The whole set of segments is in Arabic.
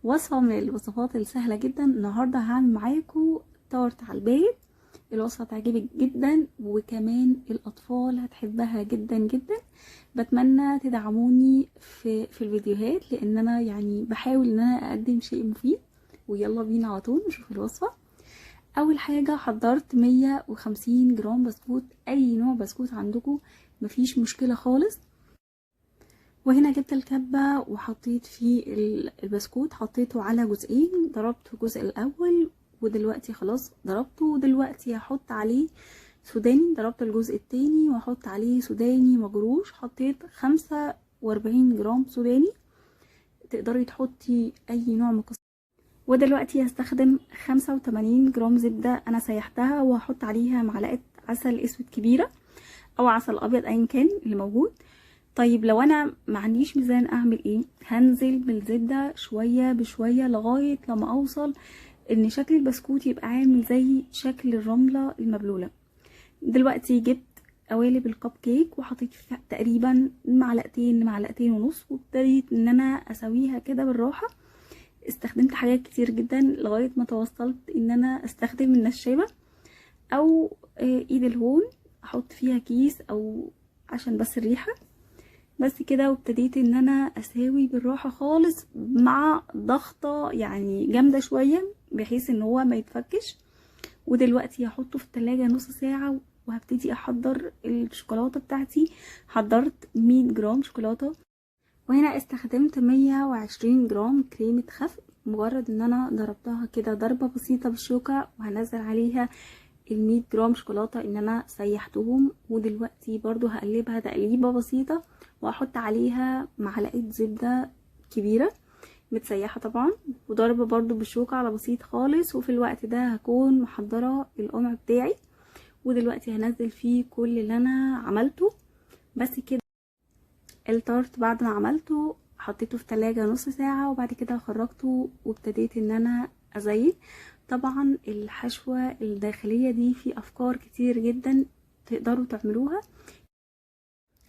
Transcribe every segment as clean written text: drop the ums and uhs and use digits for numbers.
وصفة من الوصفات السهلة جدا. النهاردة هعمل معاكم تورت على البارد. الوصفة تعجبك جدا وكمان الأطفال هتحبها جدا جدا. بتمنى تدعموني في الفيديوهات، لأن أنا يعني بحاول إن أنا أقدم شيء مفيد. ويلا بينا على طول نشوف الوصفة. أول حاجة حضرت 150 جرام بسكوت، أي نوع بسكوت عندكم مفيش مشكلة خالص. وهنا جبت الكبة وحطيت فيه البسكوت، حطيته على جزئين، ضربت الجزء الاول ودلوقتي خلاص ضربته، ودلوقتي هحط عليه سوداني. ضربت الجزء التاني واحط عليه سوداني مجروش، حطيت 45 جرام سوداني، تقدري تحطي اي نوع مكسرات. ودلوقتي هستخدم 85 جرام زبدة انا سيحتها، وهحط عليها معلقة عسل اسود كبيرة او عسل ابيض ايا كان اللي موجود. طيب لو انا ما عنديش ميزان اعمل ايه؟ هنزل بالزبده شويه بشويه لغايه لما اوصل ان شكل البسكوت يبقى عامل زي شكل الرمله المبلوله. دلوقتي جبت قوالب الكب كيك وحطيت فيها تقريبا معلقتين ونص، وابتديت ان انا اسويها كده بالراحه. استخدمت حاجات كتير جدا لغايه ما توصلت ان انا استخدم النشابه او ايد الهون، احط فيها كيس او عشان بس الريحه بس كده. وابتديت ان انا اساوي بالراحه خالص مع ضغطه يعني جامده شويه بحيث ان هو ما يتفكش. ودلوقتي هحطه في التلاجة نص ساعه وهبتدي احضر الشوكولاته بتاعتي. حضرت 100 جرام شوكولاته، وهنا استخدمت 120 جرام كريمه خفق. مجرد ان انا ضربتها كده ضربه بسيطه بالشوكه، وهنزل عليها 100 جرام شوكولاته ان انا سيحتهم. ودلوقتي برضو هقلبها تقليبه بسيطه، واحط عليها معلقه زبده كبيره متسيحه طبعا، وضربه برضو بالشوكه على بسيط خالص. وفي الوقت ده هكون محضره القمع بتاعي، ودلوقتي هنزل فيه كل اللي انا عملته. بس كده التارت بعد ما عملته حطيته في تلاجة نص ساعة، وبعد كده خرجته وابتديت ان انا ازين. طبعا الحشوة الداخلية دي في افكار كتير جدا تقدروا تعملوها.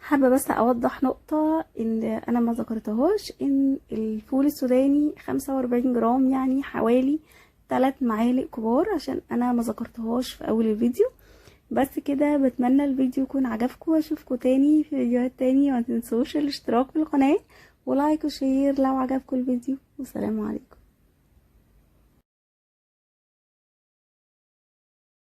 حابة بس اوضح نقطة ان انا ما ذكرتهاش، ان الفول السوداني 45 جرام، يعني حوالي 3 معالق كبار، عشان انا ما ذكرتهاش في اول الفيديو. بس كده بتمنى الفيديو يكون عجبكم، واشوفكم تاني في فيديوهات تاني. ما تنسوش الاشتراك في القناة ولايك وشير لو عجبكم الفيديو، والسلام عليكم.